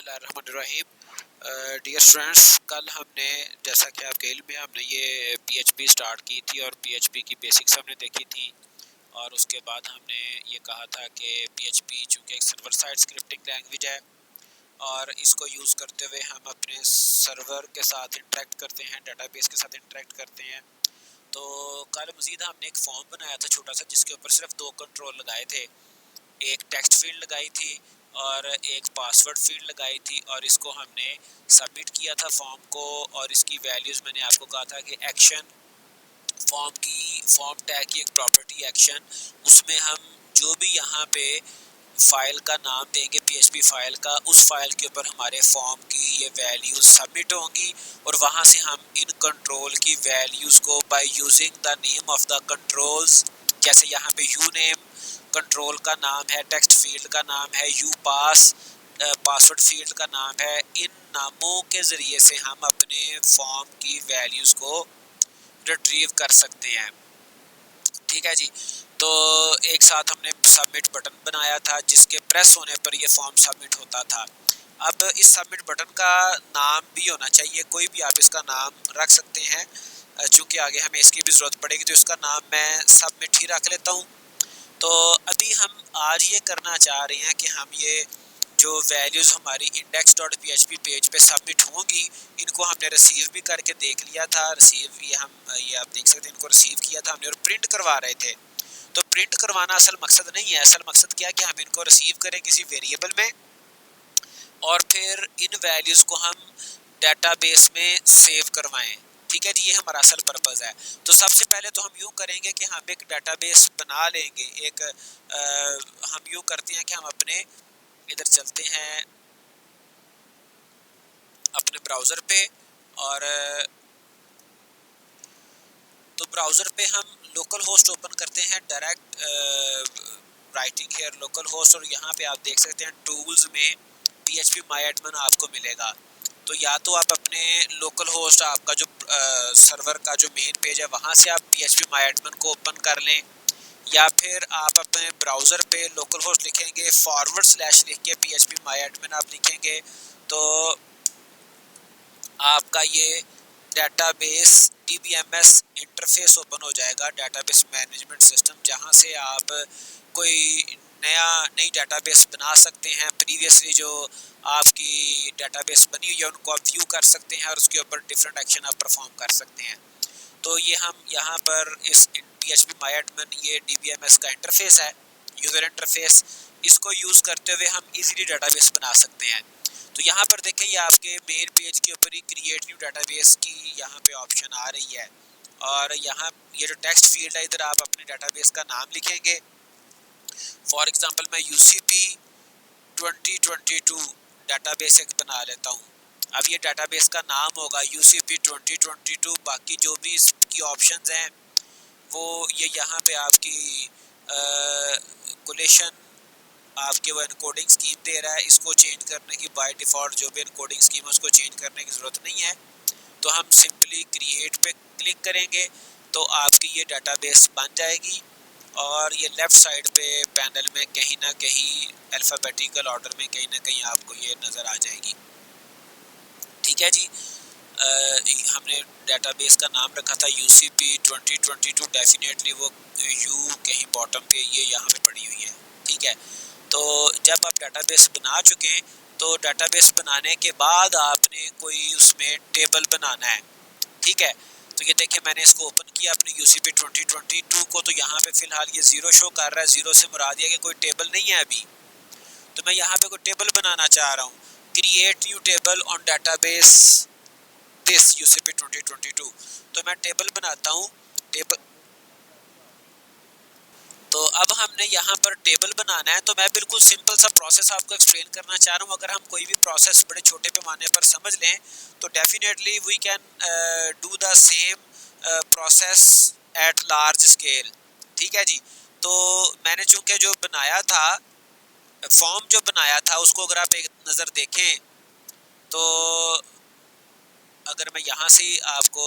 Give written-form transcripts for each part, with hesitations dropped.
बिस्मिल्लाहिर्रहमानिर्रहीम। Dear students, कल हमने जैसा कि आपके इल्म में हमने ये पीएचपी स्टार्ट की थी और पीएचपी की बेसिक्स हमने देखी थी और उसके बाद हमने ये कहा था कि पीएचपी चूँकि एक सर्वर साइड स्क्रिप्टिंग लैंग्वेज है और इसको यूज़ करते हुए हम अपने सर्वर के साथ इंटरेक्ट करते हैं, डाटाबेस के साथ इंटरेक्ट करते हैं। तो कल मज़ीद हमने एक फॉर्म बनाया था छोटा सा, जिसके ऊपर सिर्फ 2 कंट्रोल लगाए थे। एक टेक्स्ट फील्ड लगाई थी और एक पासवर्ड फील्ड लगाई थी और इसको हमने सबमिट किया था फॉर्म को। और इसकी वैल्यूज़ मैंने आपको कहा था कि एक्शन फॉर्म टैग की एक प्रॉपर्टी एक्शन, उसमें हम जो भी यहाँ पे फाइल का नाम देंगे पीएचपी फाइल का, उस फाइल के ऊपर हमारे फॉर्म की ये वैल्यूज़ सबमिट होंगी और वहाँ से हम इन कंट्रोल की वैल्यूज़ को by using the name of the controls, जैसे यहाँ पे यू नेम कंट्रोल का नाम है, टेक्स्ट फील्ड का नाम है, यू पास पासवर्ड फील्ड का नाम है, इन नामों के ज़रिए से हम अपने फॉर्म की वैल्यूज़ को रिट्रीव कर सकते हैं। ठीक है जी। तो एक साथ हमने सबमिट बटन बनाया था जिसके प्रेस होने पर ये फॉर्म सबमिट होता था। अब इस सबमिट बटन का नाम भी होना चाहिए, कोई भी आप इसका नाम रख सकते हैं, चूँकि आगे हमें इसकी भी ज़रूरत पड़ेगी तो इसका नाम मैं सबमिट ही रख लेता हूँ। तो अभी हम आज ये करना चाह रहे हैं कि हम ये जो वैल्यूज़ हमारी index.php पेज पे सबमिट होंगी, इनको हमने रिसीव भी करके देख लिया था। ये आप देख सकते हैं, इनको रिसीव किया था हमने और प्रिंट करवा रहे थे। तो प्रिंट करवाना असल मकसद नहीं है, असल मकसद क्या है कि हम इनको रिसीव करें किसी वेरिएबल में और फिर इन वैल्यूज़ को हम डेटाबेस में सेव करवाएं। ठीक है जी, ये हमारा असल पर्पज़ है। तो सबसे पहले तो हम यूँ करेंगे कि हम एक डेटाबेस बना लेंगे। हम यूँ करते हैं कि हम अपने इधर चलते हैं अपने ब्राउज़र पे और तो ब्राउज़र पे हम लोकल होस्ट ओपन करते हैं, direct writing here local host, और यहाँ पे आप देख सकते हैं टूल्स में PHP MyAdmin आपको मिलेगा। तो या तो आप अपने लोकल होस्ट, आपका जो सर्वर का जो मेन पेज है, वहाँ से आप PHP MyAdmin को ओपन कर लें, या फिर आप अपने ब्राउज़र पे लोकल होस्ट लिखेंगे, / लिख के PHP MyAdmin आप लिखेंगे तो आपका ये डेटाबेस DBMS इंटरफेस ओपन हो जाएगा, डेटाबेस मैनेजमेंट सिस्टम, जहाँ से आप कोई नई डेटाबेस बना सकते हैं। प्रीवियसली जो आपकी डेटाबेस बनी हुई है उनको आप व्यू कर सकते हैं और उसके ऊपर डिफरेंट एक्शन आप परफॉर्म कर सकते हैं। तो ये हम यहाँ पर इस PHP MyAdmin ये DBMS का इंटरफेस है, यूज़र इंटरफेस, इसको यूज़ करते हुए हम इजीली डेटाबेस बना सकते हैं। तो यहाँ पर देखें, ये आपके मेन पेज के ऊपर ही क्रिएट न्यू डेटाबेस की यहाँ पे ऑप्शन आ रही है और यहाँ ये जो टेक्स्ट फील्ड है, इधर आप अपने डेटाबेस का नाम लिखेंगे। फॉर एग्जांपल मैं UCP 2022 डेटाबेस एक बना लेता हूँ। अब ये डेटाबेस का नाम होगा UCP 2022। बाकी जो भी इसकी ऑप्शंस हैं वो ये यहाँ पे आपकी कोलेशन आपके वो एनकोडिंग स्कीम दे रहा है, इसको चेंज करने की बाय डिफ़ॉल्ट जो भी एनकोडिंग स्कीम है उसको चेंज करने की ज़रूरत नहीं है। तो हम सिंपली क्रिएट पे क्लिक करेंगे तो आपकी ये डेटाबेस बन जाएगी और ये लेफ़्ट साइड पे पैनल में कहीं ना कहीं अल्फ़ाबेटिकल ऑर्डर में कहीं ना कहीं आपको ये नज़र आ जाएगी। ठीक है जी। हमने डेटाबेस का नाम रखा था UCP 2022, डेफिनेटली वो यू कहीं बॉटम पे ये यहाँ पे पड़ी हुई है। ठीक है। तो जब आप डेटाबेस बना चुके हैं तो डेटाबेस बनाने के बाद आपने कोई उसमें टेबल बनाना है। ठीक है। तो ये देखिए, मैंने इसको ओपन किया अपने UCP 2022 को, तो यहाँ पे फ़िलहाल ये 0 शो कर रहा है। 0 से मुराद ये कि कोई टेबल नहीं है अभी। तो मैं यहाँ पे कोई टेबल बनाना चाह रहा हूँ, create new table on database this UCP 2022। तो मैं टेबल बनाता हूँ। तो अब हमने यहाँ पर टेबल बनाना है, तो मैं बिल्कुल सिंपल सा प्रोसेस आपको एक्सप्लेन करना चाह रहा हूँ। अगर हम कोई भी प्रोसेस बड़े छोटे पैमाने पर समझ लें तो definitely we can do the same process at large scale. ठीक है जी। तो मैंने चूँकि जो बनाया था, फॉर्म जो बनाया था, उसको अगर आप एक नज़र देखें तो अगर मैं यहाँ से आपको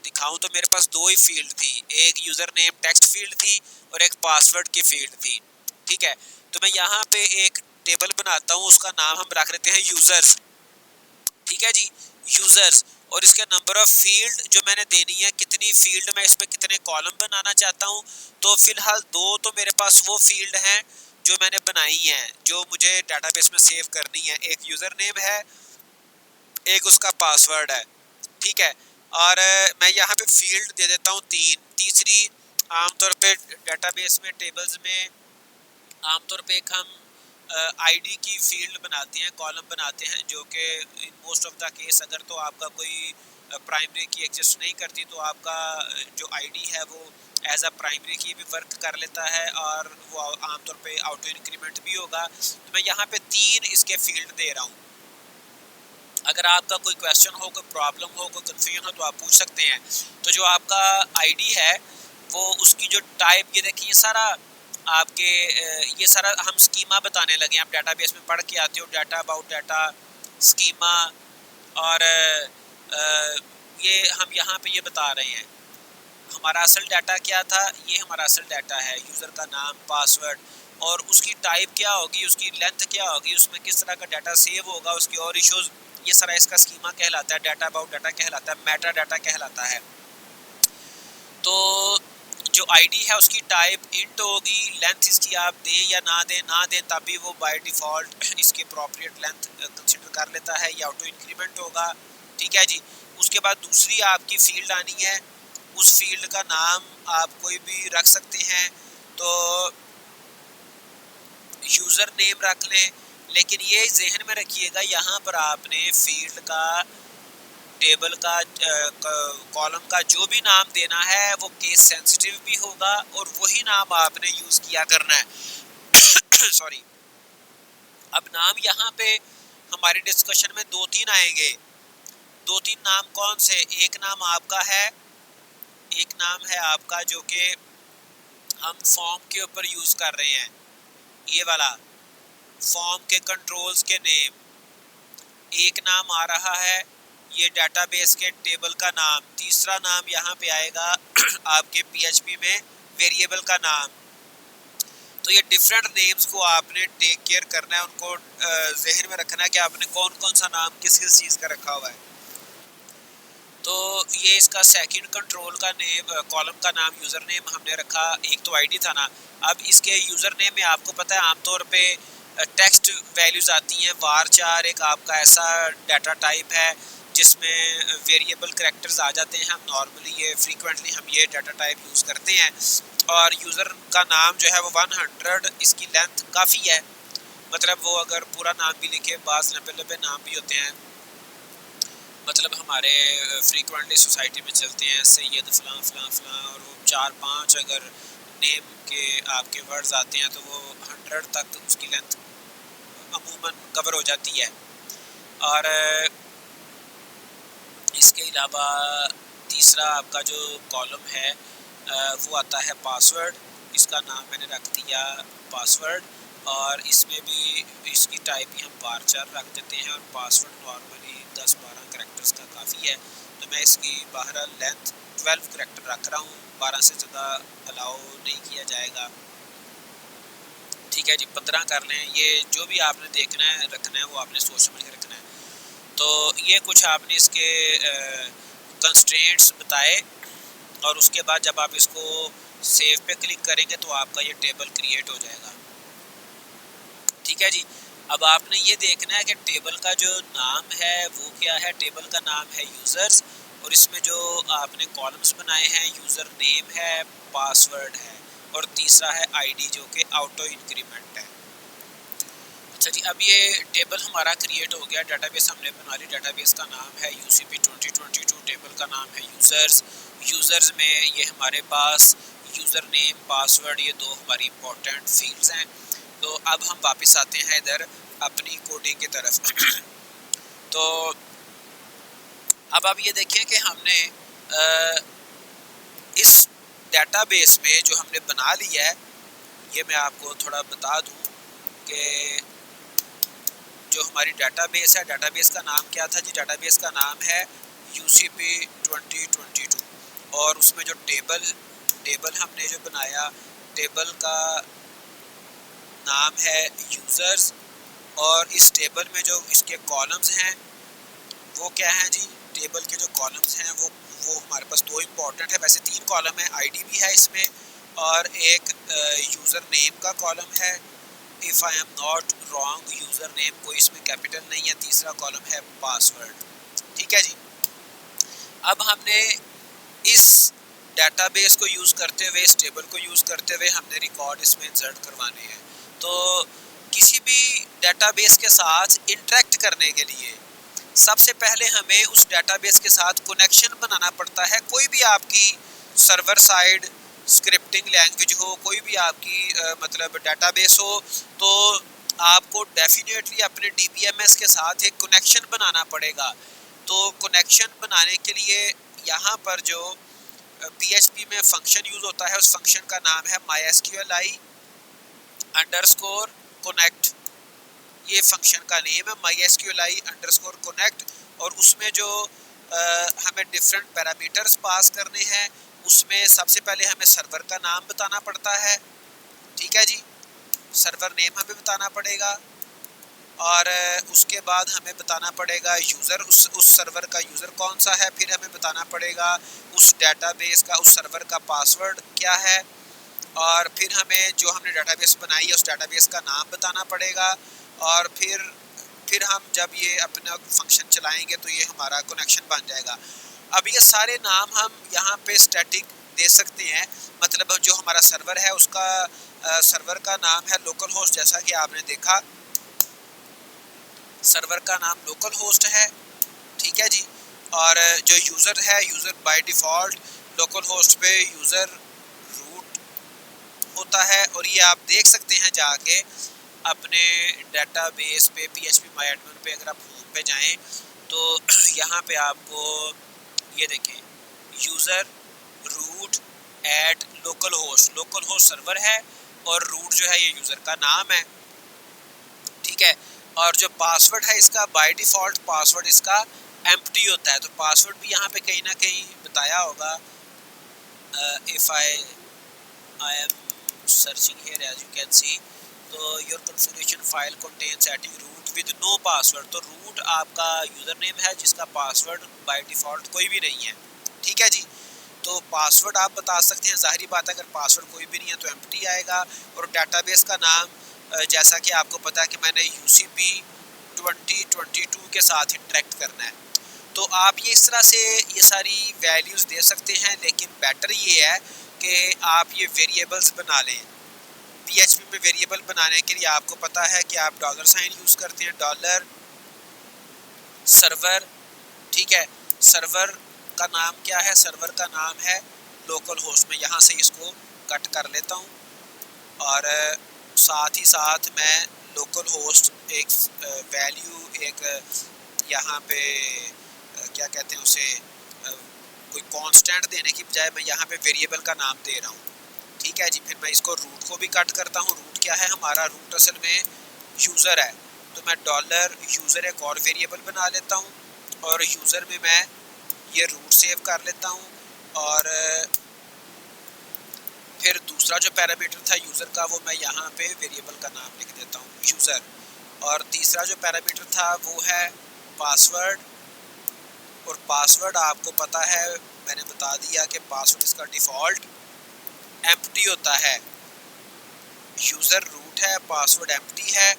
दिखाऊं तो मेरे पास 2 ही फील्ड थी, एक यूज़र नेम टेक्स्ट फील्ड थी और एक पासवर्ड की फील्ड थी। ठीक है। तो मैं यहाँ पे एक टेबल बनाता हूँ उसका नाम हम रख लेते हैं यूजर्स, ठीक है जी, यूजर्स। और इसके नंबर ऑफ फील्ड जो मैंने देनी है, कितनी फील्ड मैं इसमें कितने कॉलम बनाना चाहता हूँ, तो फिलहाल 2 तो मेरे पास वो फील्ड हैं जो मैंने बनाई हैं, जो मुझे डाटाबेस में सेव करनी है। एक यूजर नेम है, एक उसका पासवर्ड है, ठीक है। और मैं यहाँ पे फील्ड दे देता हूँ 3। तीसरी, आमतौर पे डाटाबेस में टेबल्स में आमतौर पे एक हम आईडी की फील्ड बनाते हैं, कॉलम बनाते हैं, जो कि in most of the case अगर तो आपका कोई प्राइमरी की एग्जिस्ट नहीं करती तो आपका जो आईडी है वो एज अ प्राइमरी की भी वर्क कर लेता है और वो आमतौर पे ऑटो इंक्रीमेंट भी होगा। तो मैं यहाँ पे 3 इसके फील्ड दे रहा हूँ। अगर आपका कोई क्वेश्चन हो, कोई प्रॉब्लम हो, कोई कन्फ्यूजन हो तो आप पूछ सकते हैं। तो जो आपका आईडी है वो उसकी जो टाइप, ये देखिए सारा आपके ये सारा हम स्कीमा बताने लगे हैं। आप डाटाबेस में पढ़ के आते हो, डाटा अबाउट डाटा स्कीमा, और ये हम यहाँ पे ये बता रहे हैं हमारा असल डाटा क्या था। ये हमारा असल डाटा है, यूज़र का नाम, पासवर्ड, और उसकी टाइप क्या होगी, उसकी लेंथ क्या होगी, उसमें किस तरह का डाटा सेव होगा, उसके और इश्यूज, ये सारा इसका स्कीमा कहलाता है, डाटा अबाउट डाटा कहलाता है, मेटा डाटा कहलाता है। तो जो आईडी है उसकी टाइप इंट होगी, लेंथ इसकी आप दें या ना दें तभी वो बाय डिफ़ॉल्ट इसकी अप्रोप्रिएट लेंथ कंसिडर कर लेता है, या ऑटो इंक्रीमेंट होगा, ठीक है जी। उसके बाद दूसरी आपकी फील्ड आनी है, उस फील्ड का नाम आप कोई भी रख सकते हैं, तो यूज़र नेम रख लें, लेकिन ये जहन में रखिएगा यहाँ पर आपने फील्ड का, टेबल का, कॉलम का जो भी नाम देना है वो केस सेंसिटिव भी होगा और वही नाम आपने यूज़ किया करना है। सॉरी। अब नाम यहाँ पे हमारे डिस्कशन में 2-3 आएंगे। 2-3 नाम कौन से? एक नाम आपका है, एक नाम है आपका जो कि हम फॉर्म के ऊपर यूज़ कर रहे हैं, ये वाला फॉर्म के कंट्रोल्स के नेम। एक नाम आ रहा है ये डाटाबेस के टेबल का नाम। तीसरा नाम यहाँ पे आएगा आपके PHP में वेरिएबल का नाम। तो ये डिफरेंट नेम्स को आपने टेक केयर करना है, उनको जहन में रखना है कि आपने कौन कौन सा नाम किस किस चीज़ का रखा हुआ है। तो ये इसका सेकंड कंट्रोल का नेम, कॉलम का नाम यूज़र नेम हमने रखा। एक तो आईडी था ना, अब इसके यूज़र नेम में आपको पता है आमतौर पे टेक्स्ट वैल्यूज़ आती हैं। varchar एक आपका ऐसा डाटा टाइप है जिसमें वेरिएबल करैक्टर्स आ जाते हैं। हम नॉर्मली ये फ्रीक्वेंटली हम ये डाटा टाइप यूज़ करते हैं। और यूज़र का नाम जो है वो 100, इसकी लेंथ काफ़ी है, मतलब वो अगर पूरा नाम भी लिखे, बास लंबे नाम भी होते हैं, मतलब हमारे फ्रीक्वेंटली सोसाइटी में चलते हैं सैयद फ़लाँ फ़लाँ फ़लाँ, और वो 4-5 अगर नेम के आपके वर्ड्स आते हैं तो वो 100 तक उसकी लेंथ अमूमन कवर हो जाती है। और इसके अलावा तीसरा आपका जो कॉलम है वो आता है पासवर्ड। इसका नाम मैंने रख दिया पासवर्ड, और इसमें भी इसकी टाइप भी हम varchar रख देते हैं, और पासवर्ड नॉर्मली 10-12 करैक्टर्स का काफ़ी है। तो मैं इसकी बहरहाल लेंथ 12 करैक्टर रख रहा हूँ, 12 से ज़्यादा अलाउ नहीं किया जाएगा, ठीक है जी। 15 कर लें। ये जो भी आपने देखना है रखना है वो आपने सोच समझ के रखना है। तो ये कुछ आपने इसके कंस्ट्रेंट्स बताए, और उसके बाद जब आप इसको सेव पे क्लिक करेंगे तो आपका ये टेबल क्रिएट हो जाएगा, ठीक है जी। अब आपने ये देखना है कि टेबल का जो नाम है वो क्या है। टेबल का नाम है यूज़र्स, और इसमें जो आपने कॉलम्स बनाए हैं यूज़र नेम है, पासवर्ड है, और तीसरा है आईडी जो कि ऑटो इंक्रीमेंट है। अच्छा जी, अब ये टेबल हमारा क्रिएट हो गया, डाटाबेस हमने बना ली। डाटाबेस का नाम है UCP 2022, टेबल का नाम है यूज़र्स। यूज़र्स में ये हमारे पास यूज़र नेम, पासवर्ड, ये 2 हमारी इंपॉर्टेंट फील्ड्स हैं। तो अब हम वापस आते हैं इधर अपनी कोडिंग की तरफ। तो अब आप ये देखिए कि हमने इस डाटाबेस में जो हमने बना लिया है, ये मैं आपको थोड़ा बता दूं कि जो हमारी डाटाबेस है, डाटाबेस का नाम क्या था जी? डाटाबेस का नाम है UCP 2022, और उसमें जो टेबल हमने जो बनाया, टेबल का नाम है यूज़र्स, और इस टेबल में जो इसके कॉलम्स हैं वो क्या हैं जी, टेबल के जो कॉलम्स हैं वो हमारे पास दो इम्पॉर्टेंट है, वैसे 3 कॉलम है, आईडी भी है इसमें और एक यूज़र नेम का कॉलम है। If I am not wrong user name कोई इसमें कैपिटल नहीं है। तीसरा कॉलम है पासवर्ड। ठीक है जी। अब हमने इस डेटाबेस को यूज़ करते हुए, इस टेबल को यूज़ करते हुए हमने रिकॉर्ड इसमें इंसर्ट करवाने हैं। तो किसी भी डेटाबेस के साथ इंटरेक्ट करने के लिए सबसे पहले हमें उस डेटाबेस के साथ कनेक्शन बनाना पड़ता है। कोई भी आपकी सर्वर साइड स्क्रिप्टिंग लैंग्वेज हो, कोई भी आपकी मतलब डेटाबेस हो, तो आपको डेफिनेटली अपने DBMS के साथ एक कनेक्शन बनाना पड़ेगा। तो कनेक्शन बनाने के लिए यहाँ पर जो PHP में फंक्शन यूज़ होता है उस फंक्शन का नाम है mysqli_connect। ये फंक्शन का नेम है mysqli_connect। और उसमें जो हमें डिफरेंट पैरामीटर्स पास करने हैं, उसमें सबसे पहले हमें सर्वर का नाम बताना पड़ता है। ठीक है जी, सर्वर नेम हमें बताना पड़ेगा और उसके बाद हमें बताना पड़ेगा यूज़र, उस सर्वर का यूज़र कौन सा है। फिर हमें बताना पड़ेगा उस डेटाबेस का, उस सर्वर का पासवर्ड क्या है। और फिर हमें जो हमने डेटाबेस बनाई है उस डेटाबेस का नाम बताना पड़ेगा। और फिर हम जब ये अपना फंक्शन चलाएंगे तो ये हमारा कनेक्शन बन जाएगा। अब ये सारे नाम हम यहाँ पे स्टैटिक दे सकते हैं, मतलब जो हमारा सर्वर है उसका सर्वर का नाम है लोकल होस्ट, जैसा कि आपने देखा सर्वर का नाम लोकल होस्ट है। ठीक है जी। और जो यूज़र है, user by default local host पे यूज़र रूट होता है। और ये आप देख सकते हैं जाके अपने डेटाबेस पे phpMyAdmin पे, अगर आप होम पे जाएं तो यहाँ पे आपको ये देखें user root at localhost server है और रूट जो है ये यूज़र का नाम है। ठीक है। और जो पासवर्ड है इसका बाय डिफ़ॉल्ट पासवर्ड इसका एम्प्टी होता है। तो पासवर्ड भी यहाँ पे कहीं ना कहीं बताया होगा। If I am searching here as you can see, तो your configuration file contains setting root with no password. तो रूट आपका यूज़र नेम है जिसका पासवर्ड बाय डिफ़ॉल्ट कोई भी नहीं है। ठीक है जी। तो पासवर्ड आप बता सकते हैं, ज़ाहिरी बात है अगर पासवर्ड कोई भी नहीं है तो एम्प्टी आएगा। और डेटाबेस का नाम जैसा कि आपको पता है कि मैंने UCP 2022 के साथ इंटरेक्ट करना है, तो आप ये इस तरह से ये सारी वैल्यूज़ दे सकते हैं। लेकिन बेटर ये है कि आप ये वेरिएबल्स बना लें। PHP में वेरिएबल बनाने के लिए आपको पता है कि आप $साइन यूज़ करते हैं, डॉलर सर्वर। ठीक है। सर्वर का नाम क्या है? सर्वर का नाम है लोकल होस्ट। मैं यहाँ से इसको कट कर लेता हूँ और साथ ही साथ मैं लोकल होस्ट एक वैल्यू एक यहाँ पे क्या कहते हैं उसे कोई कांस्टेंट देने की बजाय मैं यहाँ पे वेरिएबल का नाम दे रहा हूँ। ठीक है जी। फिर मैं इसको रूट को भी कट करता हूँ। रूट क्या है? हमारा रूट असल में यूज़र है। तो मैं डॉलर यूज़र एक और वेरिएबल बना लेता हूँ और यूज़र में मैं ये रूट सेव कर लेता हूँ। और फिर दूसरा जो पैरामीटर था यूज़र का वो मैं यहाँ पे वेरिएबल का नाम लिख देता हूँ यूज़र। और तीसरा जो पैरामीटर था वो है पासवर्ड। और पासवर्ड आपको पता है, मैंने बता दिया कि पासवर्ड इसका डिफ़ॉल्ट एम्प्टी होता है। यूज़र रूट है, पासवर्ड एम्प्टी है,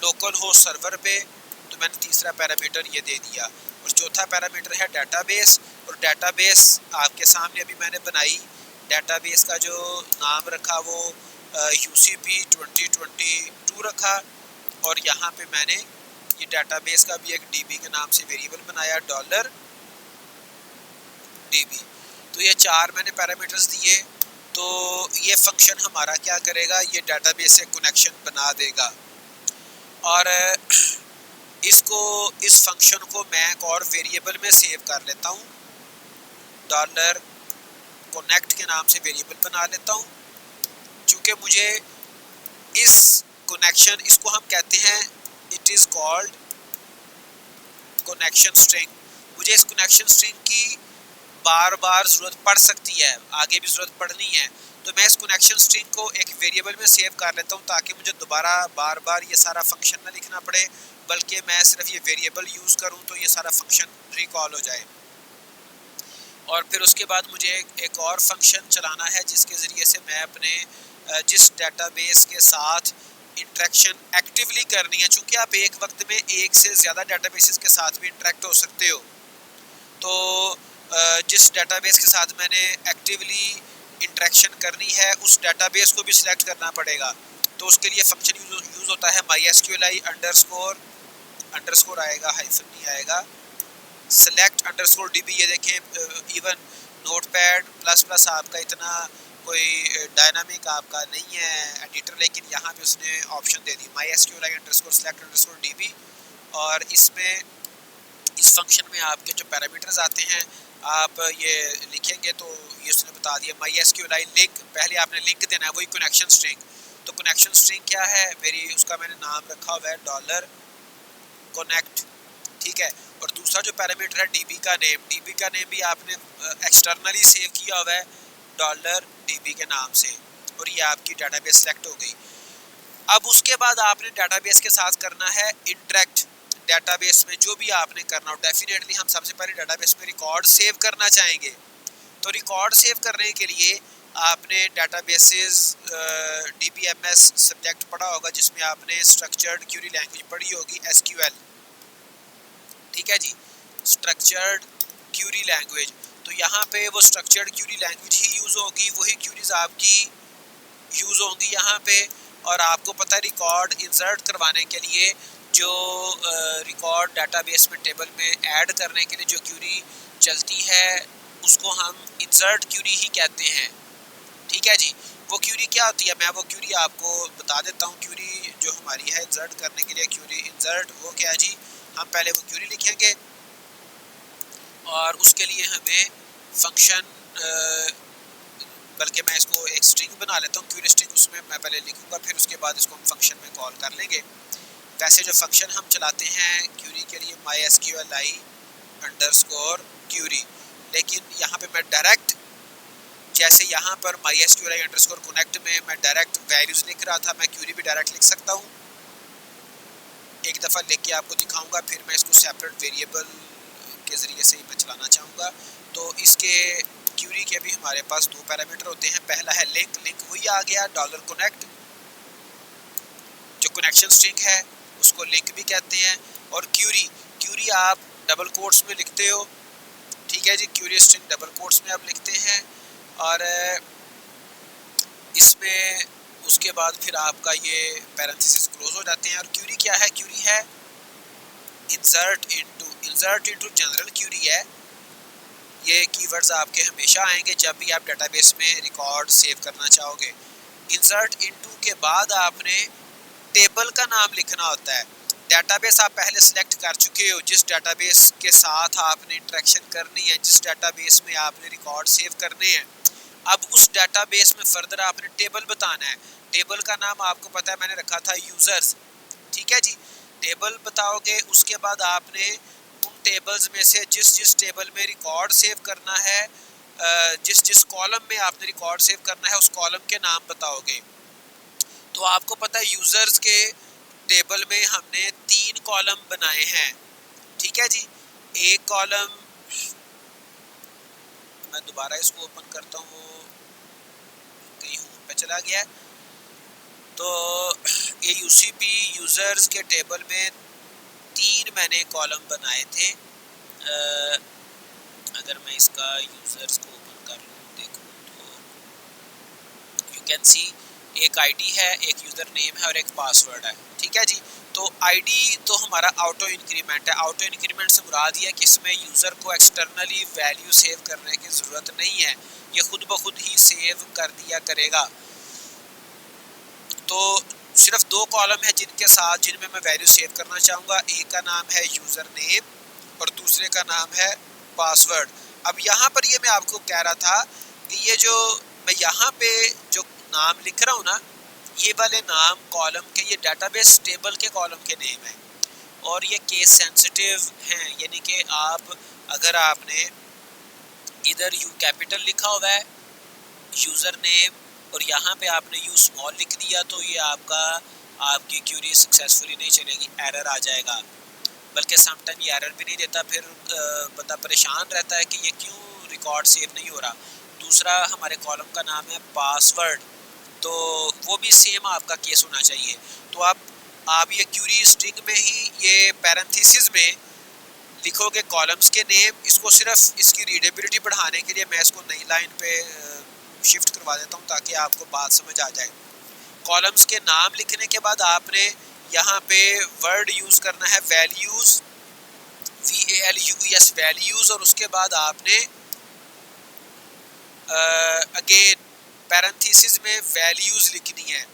लोकल होस्ट सर्वर पे। तो मैंने तीसरा पैरामीटर ये दे दिया। और चौथा पैरामीटर है डेटाबेस। और डेटाबेस आपके सामने अभी मैंने बनाई। डेटाबेस का जो नाम रखा वो UCP 2022 रखा। और यहाँ पे मैंने ये डेटाबेस का भी एक DB के नाम से वेरिएबल बनाया $DB। तो ये 4 मैंने पैरामीटर्स दिए। तो ये फंक्शन हमारा क्या करेगा? ये डेटाबेस से कनेक्शन बना देगा। और इस फंक्शन को मैं एक और वेरिएबल में सेव कर लेता हूँ, $connect के नाम से वेरिएबल बना लेता हूँ। चूँकि मुझे इस कनेक्शन, इसको हम कहते हैं it is called connection string. मुझे इस कनेक्शन स्ट्रिंग की बार बार ज़रूरत पड़ सकती है, आगे भी ज़रूरत पड़नी है। तो मैं इस कनेक्शन स्ट्रिंग को एक वेरिएबल में सेव कर लेता हूँ ताकि मुझे दोबारा बार बार ये सारा फंक्शन ना लिखना पड़े, बल्कि मैं सिर्फ ये वेरिएबल यूज़ करूँ तो ये सारा फंक्शन रिकॉल हो जाए। और फिर उसके बाद मुझे एक और फंक्शन चलाना है जिसके ज़रिए से मैं अपने जिस डेटाबेस के साथ इंटरेक्शन एक्टिवली करनी है, चूँकि आप एक वक्त में एक से ज़्यादा डेटाबेसेस के साथ भी इंटरेक्ट हो सकते हो, तो जिस डेटाबेस के साथ मैंने एक्टिवली इंटरेक्शन करनी है उस डेटाबेस को भी सिलेक्ट करना पड़ेगा। तो उसके लिए फंक्शन यूज़ होता है mysqli अंडरस्कोर आएगा, हाइफन नहीं आएगा, select अंडरस्कोर db। ये देखें, इवन नोटपैड प्लस प्लस आपका इतना कोई डायनामिक आपका नहीं है एडिटर, लेकिन यहाँ पे उसने ऑप्शन दे दी mysqli underscore select underscore db। और इसमें इस फंक्शन में आपके जो पैरामीटर्स आते हैं आप ये लिखेंगे तो ये उसने बता दिया mysqli लिंक, पहले आपने लिंक देना है, वही कनेक्शन स्ट्रिंग। तो कनेक्शन स्ट्रिंग क्या है मेरी, उसका मैंने नाम रखा हुआ है $connect, ठीक है। और दूसरा जो पैरामीटर है डीबी का नेम भी आपने एक्सटर्नली सेव किया हुआ है $db के नाम से, और ये आपकी डेटाबेस सेलेक्ट हो गई। अब उसके बाद आपने डेटाबेस के साथ करना है इंटरेक्ट। डेटाबेस में जो भी आपने करना हो, डेफिनेटली हम सबसे पहले डेटाबेस में रिकॉर्ड सेव करना चाहेंगे। तो रिकॉर्ड सेव करने के लिए आपने डेटाबेसेस DBMS सब्जेक्ट पढ़ा होगा जिसमें आपने स्ट्रक्चर्ड क्यूरी लैंग्वेज पढ़ी होगी SQL, ठीक है जी, स्ट्रक्चर्ड क्यूरी लैंग्वेज। तो यहाँ पे वो स्ट्रक्चर्ड क्यूरी लैंग्वेज ही यूज़ होगी, वही क्यूरीज आपकी यूज़ होंगी यहाँ पे। और आपको पता है रिकॉर्ड इंसर्ट करवाने के लिए जो रिकॉर्ड डेटाबेस में टेबल में ऐड करने के लिए जो क्यूरी चलती है उसको हम इंसर्ट क्यूरी ही कहते हैं, ठीक है जी। वो क्यूरी क्या होती है, मैं वो क्यूरी आपको बता देता हूँ। क्यूरी जो हमारी है इंसर्ट करने के लिए क्यूरी इंसर्ट, वो क्या है जी, हम पहले वो क्यूरी लिखेंगे और उसके लिए हमें फंक्शन, बल्कि मैं इसको एक स्ट्रिंग बना लेता हूँ क्यूरी स्ट्रिंग, उसमें मैं पहले लिखूँगा, फिर उसके बाद इसको हम फंक्शन में कॉल कर लेंगे। वैसे जो फंक्शन हम चलाते हैं क्यूरी के लिए mysqli अंडरस्कोर क्यूरी, लेकिन यहाँ पे मैं डायरेक्ट, जैसे यहाँ पर mysqli अंडरस्कोर कनेक्ट में मैं डायरेक्ट वैल्यूज़ लिख रहा था, मैं क्यूरी भी डायरेक्ट लिख सकता हूँ। एक दफ़ा लिख के आपको दिखाऊंगा, फिर मैं इसको सेपरेट वेरिएबल के ज़रिए से मैं चलाना चाहूँगा। तो इसके क्यूरी के भी हमारे पास दो पैरामीटर होते हैं, पहला है लिंक वही आ गया $connect, जो कनेक्शन स्ट्रिंग है उसको लिंक भी कहते हैं। और क्यूरी आप डबल कोट्स में लिखते हो, ठीक है जी, क्यूरी स्ट्रिंग डबल कोट्स में आप लिखते हैं। और इसमें उसके बाद फिर आपका ये पैरेंथेसिस क्लोज हो जाते हैं। और क्यूरी क्या है, क्यूरी है इंसर्ट इनटू जनरल क्यूरी है। ये कीवर्ड्स आपके हमेशा आएंगे जब भी आप डेटाबेस में रिकॉर्ड सेव करना चाहोगे। इंसर्ट इनटू के बाद आपने टेबल का नाम लिखना होता है। डेटाबेस आप पहले सिलेक्ट कर चुके हो, जिस डेटाबेस के साथ आपने इंटरेक्शन करनी है, जिस डेटाबेस में आपने रिकॉर्ड सेव करने हैं, अब उस डेटाबेस में फर्दर आपने टेबल बताना है। टेबल का नाम आपको पता है मैंने रखा था यूजर्स, ठीक है जी। टेबल बताओगे, उसके बाद आपने उन टेबल्स में से जिस टेबल में रिकॉर्ड सेव करना है, जिस कॉलम में आपने रिकॉर्ड सेव करना है उस कॉलम के नाम बताओगे। तो आपको पता है यूजर्स के टेबल में हमने 3 कॉलम बनाए हैं, ठीक है जी। एक कॉलम, मैं दोबारा इसको ओपन करता हूँ, कहीं होम पे चला गया। तो ये UCP यूजर्स के टेबल में 3 मैंने कॉलम बनाए थे। अगर मैं इसका यूजर्स को ओपन कर लूँ, देखूँ तो यू कैन सी एक आईडी है, एक यूज़र नेम है और एक पासवर्ड है, ठीक है जी। तो आईडी तो हमारा ऑटो इंक्रीमेंट है। ऑटो इंक्रीमेंट से मुराद ये है कि इसमें यूज़र को एक्सटर्नली वैल्यू सेव करने की ज़रूरत नहीं है, ये खुद ब खुद ही सेव कर दिया करेगा। तो सिर्फ 2 कॉलम है जिनमें मैं वैल्यू सेव करना चाहूँगा। एक का नाम है यूज़र नेम और दूसरे का नाम है पासवर्ड। अब यहाँ पर ये मैं आपको कह रहा था कि ये जो मैं यहाँ पे जो नाम लिख रहा हूँ ना, ये वाले नाम कॉलम के, ये डेटाबेस टेबल के कॉलम के नेम हैं और ये केस सेंसिटिव हैं, यानी कि आप अगर आपने इधर यू कैपिटल लिखा हुआ है, यूज़र नेम और यहाँ पे आपने यू स्मॉल लिख दिया तो ये आपकी क्यूरी सक्सेसफुली नहीं चलेगी, एरर आ जाएगा। बल्कि समटाइम ये एरर भी नहीं देता, फिर बंदा परेशान रहता है कि ये क्यों रिकॉर्ड सेव नहीं हो रहा। दूसरा हमारे कॉलम का नाम है पासवर्ड, तो वो भी सेम आपका केस होना चाहिए। तो आप ये क्यूरी स्ट्रिंग में ही ये पैरेंथेसिस में लिखोगे कॉलम्स के नेम। इसको सिर्फ इसकी रीडेबिलिटी बढ़ाने के लिए मैं इसको नई लाइन पे शिफ्ट करवा देता हूँ ताकि आपको बात समझ आ जाए। कॉलम्स के नाम लिखने के बाद आपने यहाँ पे वर्ड यूज़ करना है वैल्यूज़, VALUES वैल्यूज़, और उसके बाद आपने अगेन पैरेंथेसिस में वैल्यूज़ लिखनी है।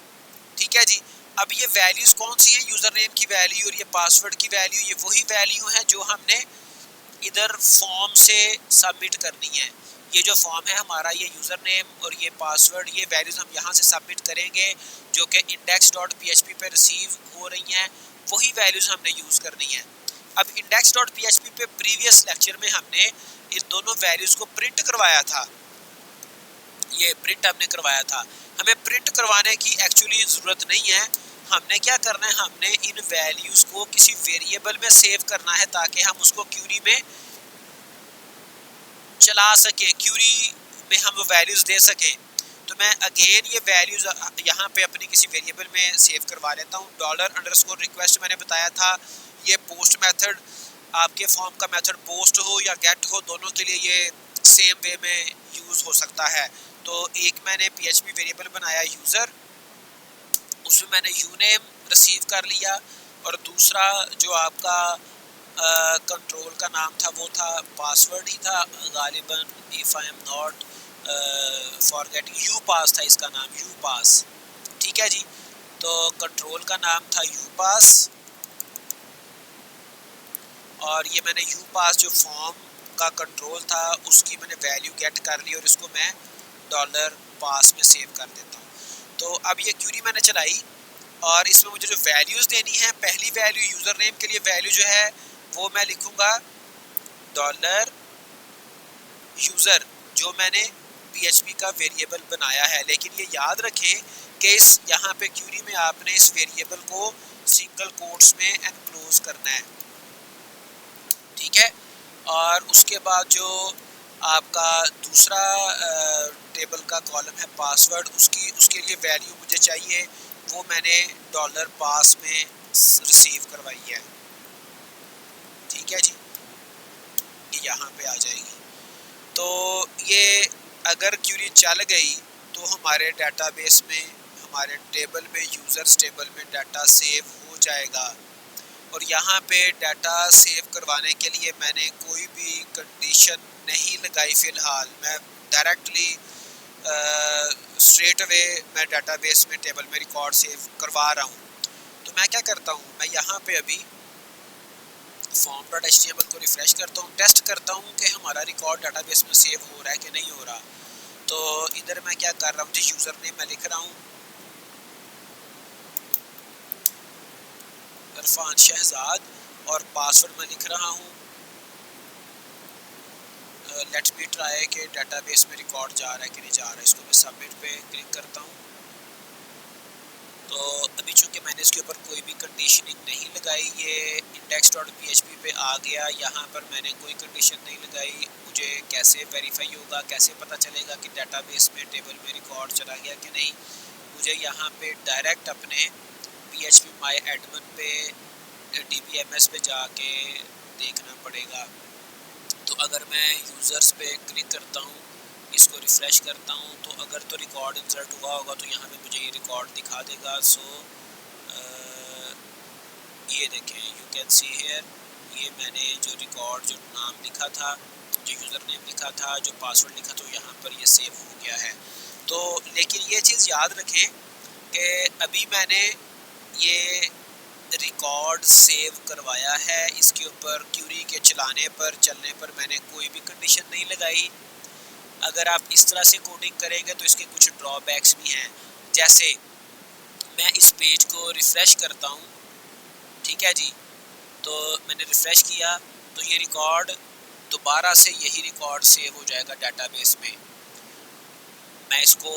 ठीक है जी। अब ये वैल्यूज़ कौन सी है, यूज़र नेम की वैल्यू और ये पासवर्ड की वैल्यू, ये वही वैल्यू है जो हमने इधर फॉर्म से सबमिट करनी है। ये जो फॉर्म है हमारा, ये यूज़र नेम और ये पासवर्ड, ये वैल्यूज़ हम यहाँ से सबमिट करेंगे जो कि index.php पे रिसीव हो रही हैं, वही वैल्यूज़ हमने यूज़ करनी है। अब index.php पे प्रीवियस लेक्चर में हमने इन दोनों वैल्यूज़ को प्रिंट करवाया था, ये प्रिंट हमने करवाया था। हमें प्रिंट करवाने की एक्चुअली ज़रूरत नहीं है। हमने क्या करना है, हमने इन वैल्यूज़ को किसी वेरिएबल में सेव करना है ताकि हम उसको क्यूरी में चला सकें, क्यूरी में हम वैल्यूज़ दे सकें। तो मैं अगेन ये वैल्यूज़ यहाँ पे अपनी किसी वेरिएबल में सेव करवा लेता हूँ। $_request मैंने बताया था, ये पोस्ट मेथड, आपके फॉर्म का मेथड पोस्ट हो या गेट हो, दोनों के लिए ये सेम वे में यूज़ हो सकता है। तो एक मैंने PHP वेरिएबल बनाया यूज़र, उसमें मैंने यूनेम रिसीव कर लिया, और दूसरा जो आपका कंट्रोल का नाम था वो था पासवर्ड ही था गालिबन, if I am not forgetting, you pass था इसका नाम, यू पास। ठीक है जी। तो कंट्रोल का नाम था यू पास, और ये मैंने यू पास जो फॉर्म का कंट्रोल था उसकी मैंने वैल्यू गेट कर ली और इसको मैं $पास में सेव कर देता हूँ। तो अब ये क्यूरी मैंने चलाई और इसमें मुझे जो वैल्यूज़ देनी है, पहली वैल्यू यूज़र नेम के लिए वैल्यू जो है वो मैं लिखूँगा $यूज़र, जो मैंने PHP का वेरिएबल बनाया है। लेकिन ये याद रखें कि इस यहाँ पे क्यूरी में आपने इस वेरिएबल को सिंगल कोट्स में एनक्लोज करना है। ठीक है। और उसके बाद जो आपका दूसरा टेबल का कॉलम है पासवर्ड, उसके लिए वैल्यू मुझे चाहिए, वो मैंने $पास में रिसीव करवाई है। ठीक है जी, ये यहाँ पे आ जाएगी। तो ये अगर क्यूरी चल गई तो हमारे डेटाबेस में, हमारे टेबल में, यूज़र्स टेबल में डाटा सेव हो जाएगा। और यहाँ पे डाटा सेव करवाने के लिए मैंने कोई भी कंडीशन नहीं लगाई फ़िलहाल, मैं डायरेक्टली स्ट्रेट अवे मैं डाटाबेस में टेबल में रिकॉर्ड सेव करवा रहा हूँ। तो मैं क्या करता हूँ, मैं यहाँ पे अभी form.html को रिफ़्रेश करता हूँ, टेस्ट करता हूँ कि हमारा रिकॉर्ड डाटाबेस में सेव हो रहा है कि नहीं हो रहा। तो इधर मैं क्या कर रहा हूँ, जिस यूज़र नेम मैं लिख रहा हूँ इरफान शहजाद, और पासवर्ड मैं लिख रहा हूँ लेट्स बी ट्राई के डाटाबेस में रिकॉर्ड जा रहा है कि नहीं जा रहा है। इसको मैं सबमिट पे क्लिक करता हूँ। तो अभी चूँकि मैंने इसके ऊपर कोई भी कंडीशनिंग नहीं लगाई, ये index.php पे आ गया, यहाँ पर मैंने कोई कंडीशन नहीं लगाई। मुझे कैसे वेरीफाई होगा, कैसे पता चलेगा कि डाटाबेस में टेबल में रिकॉर्ड चला गया कि नहीं? मुझे यहाँ पे डायरेक्ट अपने PHP my admin पे DBMS पे जाके देखना पड़ेगा। तो अगर मैं यूज़र्स पे क्लिक करता हूँ, इसको रिफ़्रेश करता हूँ, तो अगर तो रिकॉर्ड इंसर्ट हुआ होगा तो यहाँ पे मुझे ये रिकॉर्ड दिखा देगा। सो ये देखें, यू कैन सी हेयर, ये मैंने जो रिकॉर्ड, जो नाम लिखा था, जो यूज़र नेम लिखा था, जो पासवर्ड लिखा, तो यहाँ पर ये सेव हो गया है। तो लेकिन ये चीज़ याद रखें कि अभी मैंने ये रिकॉर्ड सेव करवाया है, इसके ऊपर क्यूरी के चलने पर मैंने कोई भी कंडीशन नहीं लगाई। अगर आप इस तरह से कोडिंग करेंगे तो इसके कुछ ड्रॉबैक्स भी हैं। जैसे मैं इस पेज को रिफ़्रेश करता हूँ, ठीक है जी, तो मैंने रिफ़्रेश किया तो ये रिकॉर्ड दोबारा से यही रिकॉर्ड सेव हो जाएगा डाटाबेस में। मैं इसको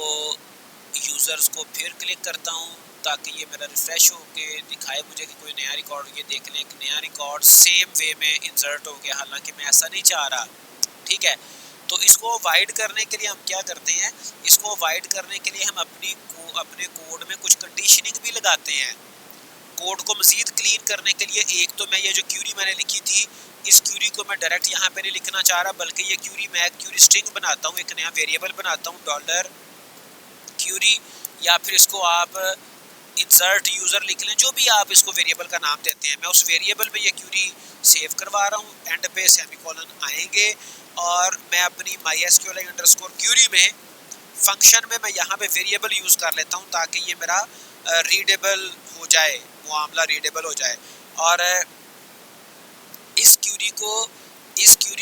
यूज़र्स को फिर क्लिक करता हूँ ताकि ये मेरा रिफ़्रेश हो के दिखाए मुझे कि कोई नया रिकॉर्ड, ये देख लें एक नया रिकॉर्ड सेम वे में इंसर्ट हो गया, हालांकि मैं ऐसा नहीं चाह रहा। ठीक है, तो इसको अवॉइड करने के लिए हम क्या करते हैं, इसको अवॉइड करने के लिए हम अपने कोड में कुछ कंडीशनिंग भी लगाते हैं। कोड को मज़ीद क्लीन करने के लिए एक तो मैं ये जो क्यूरी मैंने लिखी थी, इस क्यूरी को मैं डायरेक्ट यहाँ पे नहीं लिखना चाह रहा, बल्कि ये क्यूरी मैं क्यूरी स्ट्रिंग बनाता हूँ, एक नया वेरिएबल बनाता हूँ डॉलर क्यूरी, या फिर इसको आप इंसर्ट यूज़र लिख लें, जो भी आप इसको वेरिएबल का नाम देते हैं। मैं उस वेरिएबल में ये क्यूरी सेव करवा रहा हूँ, एंड पे सेमीकोलन आएंगे और मैं अपनी MySQL क्यूरी में फंक्शन में मैं यहाँ पे वेरिएबल यूज़ कर लेता हूँ ताकि ये मेरा रीडेबल हो जाए, मामला रीडेबल हो जाए। और इस क्यूरी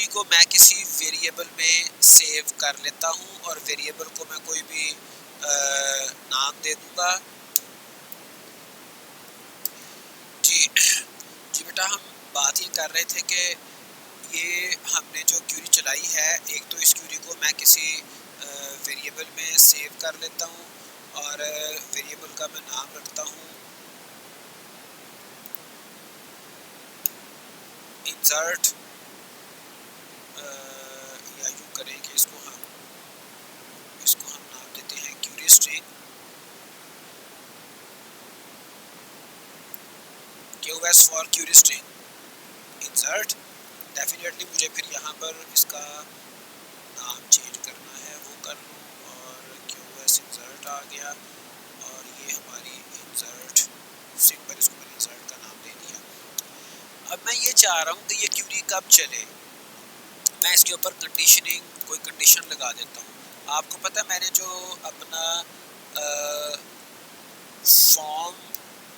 को मैं किसी वेरिएबल में सेव कर लेता हूँ और वेरिएबल को मैं कोई भी नाम दे दूँगा। जी बेटा, हम बात ये कर रहे थे कि ये हमने जो क्यूरी चलाई है, एक तो इस क्यूरी को मैं किसी वेरिएबल में सेव कर लेता हूँ और वेरिएबल का मैं नाम रखता हूँ इंसर्ट, या यूँ करें कि इसको हम नाम देते हैं query string QS for query string insert. Definitely मुझे फिर यहाँ पर इसका नाम चेंज करना है, वो कर लूँ और QS इंसर्ट आ गया और ये हमारी इंसर्ट सिंपल, इसको मैंने इंसर्ट का नाम दे दिया। अब मैं ये चाह रहा हूँ कि ये क्यूरी कब चले, मैं इसके ऊपर कोई कंडीशन लगा देता हूँ। आपको पता है मैंने जो अपना फॉर्म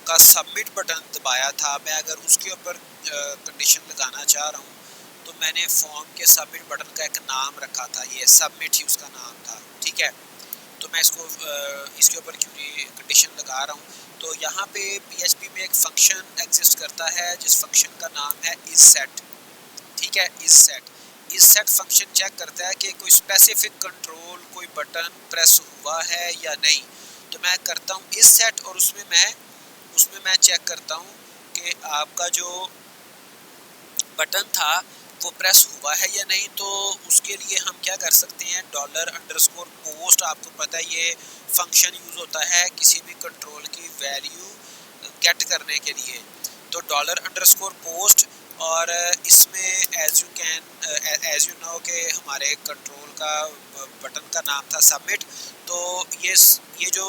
का सबमिट बटन दबाया था, मैं अगर उसके ऊपर कंडीशन लगाना चाह रहा हूँ तो मैंने फॉर्म के सबमिट बटन का एक नाम रखा था, ये सबमिट ही उसका नाम था। ठीक है, तो मैं इसके ऊपर क्यूरी कंडीशन लगा रहा हूँ। तो यहाँ पे PHP में एक फंक्शन एग्जिस्ट करता है जिस फंक्शन का नाम है isSet। ठीक है, isSet फंक्शन चेक करता है कि कोई स्पेसिफिक कंट्रोल, कोई बटन प्रेस हुआ है या नहीं। तो मैं करता हूँ isSet और उसमें मैं चेक करता हूँ कि आपका जो बटन था वो प्रेस हुआ है या नहीं। तो उसके लिए हम क्या कर सकते हैं, $_post, आपको पता है ये फंक्शन यूज़ होता है किसी भी कंट्रोल की वैल्यू गेट करने के लिए। तो $_post, और इसमें एज यू नो के हमारे कंट्रोल का बटन का नाम था सबमिट। तो ये जो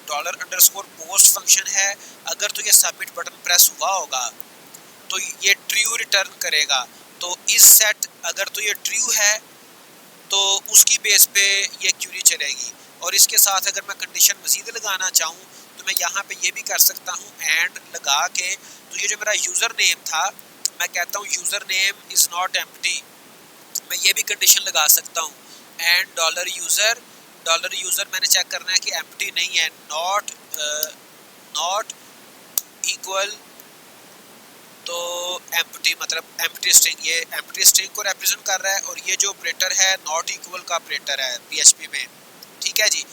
$_post फंक्शन है, अगर तो ये सबमिट बटन प्रेस हुआ होगा तो ये ट्रू रिटर्न करेगा। तो isSet अगर तो ये ट्रू है तो उसकी बेस पे ये क्यूरी चलेगी। और इसके साथ अगर मैं कंडीशन मज़ीद लगाना चाहूँ तो मैं यहाँ पे ये भी कर सकता हूँ, एंड लगा के, तो ये जो मेरा यूज़र नेम था, मैं कहता हूँ user name is not empty, मैं ये भी कंडीशन लगा सकता हूँ। एंड $_यूज़र मैंने चेक करना है कि एम्प्टी नहीं है, नॉट इक्वल, तो एम्प्टी मतलब एम्प्टी स्ट्रिंग, ये एम्प्टी स्ट्रिंग को रिप्रेजेंट कर रहा है और ये जो ऑपरेटर है नॉट इक्वल का ऑपरेटर है PHP में। ठीक है जी,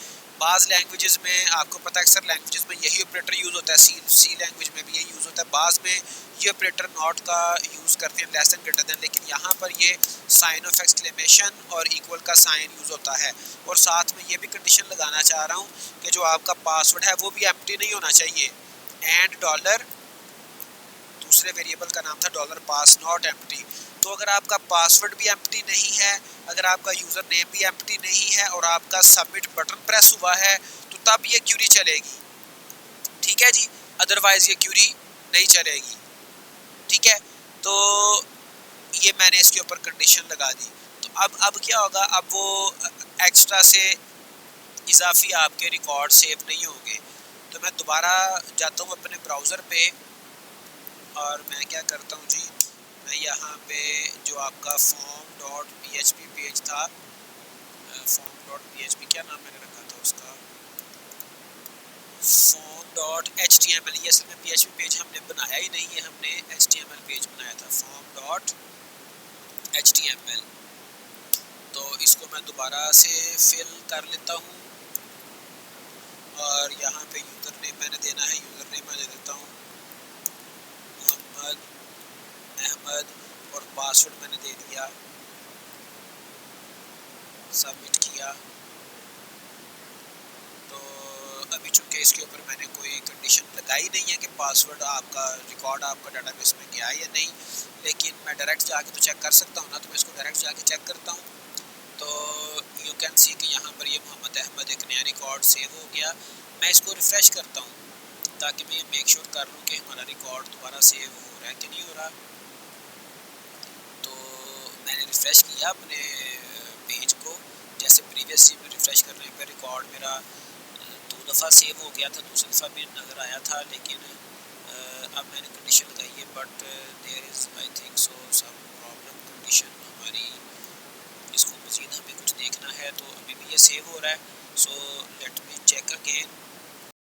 बाज़ लैंग्वेजेस में आपको पता है अक्सर लैंग्वेजेस में यही ऑपरेटर यूज़ होता है, सी लैंग्वेज में भी यही यूज़ होता है, बाज़ में ये ऑपरेटर नॉट का यूज़ करते हैं, लेस देन ग्रेटर देन, लेकिन यहाँ पर ये साइन ऑफ एक्सक्लेमेशन और इक्वल का साइन यूज़ होता है। और साथ में ये भी कंडीशन लगाना चाह रहा हूँ कि जो आपका पासवर्ड है वो भी एम्प्टी नहीं होना चाहिए। एंड दूसरे वेरिएबल का नाम था $pass नॉट एम्प्टी। तो अगर आपका पासवर्ड भी एम्प्टी नहीं है, अगर आपका यूज़र नेम भी एम्प्टी नहीं है और आपका सबमिट बटन प्रेस हुआ है, तो तब ये क्यूरी चलेगी। ठीक है जी, अदरवाइज ये क्यूरी नहीं चलेगी। ठीक है, तो ये मैंने इसके ऊपर कंडीशन लगा दी। तो अब क्या होगा, अब वो एक्स्ट्रा से इजाफी आपके रिकॉर्ड सेव नहीं होंगे। तो मैं दोबारा जाता हूँ अपने ब्राउज़र पे और मैं क्या करता हूँ जी, मैं यहाँ पे जो आपका form.php पेज था, form.php क्या नाम मैंने रखा था उसका, form.html, ये असल में PHP पेज हमने बनाया ही नहीं है, हमने HTML पेज बनाया था, form.html। तो इसको मैं दोबारा से फिल कर लेता हूँ और यहाँ पे यूज़र नेम मैंने देना है, यूज़र नेम मैं दे देता हूँ मोहम्मद अहमद, और पासवर्ड मैंने दे दिया, सबमिट किया। तो अभी चूँकि इसके ऊपर मैंने कोई कंडीशन लगाई नहीं है कि पासवर्ड आपका रिकॉर्ड आपका डाटाबेस में गया या नहीं, लेकिन मैं डायरेक्ट जाके तो चेक कर सकता हूँ ना, तो मैं इसको डायरेक्ट जाके चेक करता हूँ। तो यू कैन सी कि यहाँ पर ये मोहम्मद अहमद एक नया रिकॉर्ड सेव हो गया। मैं इसको रिफ़्रेश करता हूँ ताकि मैं ये मेक श्योर कर लूँ कि हमारा रिकॉर्ड दोबारा सेव हो रहा है कि नहीं हो रहा। तो मैंने रिफ़्रेश किया अपने पेज को, जैसे प्रीवियसली में रिफ़्रेश करने पर रिकॉर्ड मेरा 2 दफ़ा सेव हो गया था, दूसरी दफ़ा भी नज़र आया था, लेकिन अब मैंने कंडीशन लगाई है, but there is I think so some problem condition हमारी, इसको मज़ीद हमें कुछ देखना है। तो अभी भी ये सेव हो रहा है, so let me check again.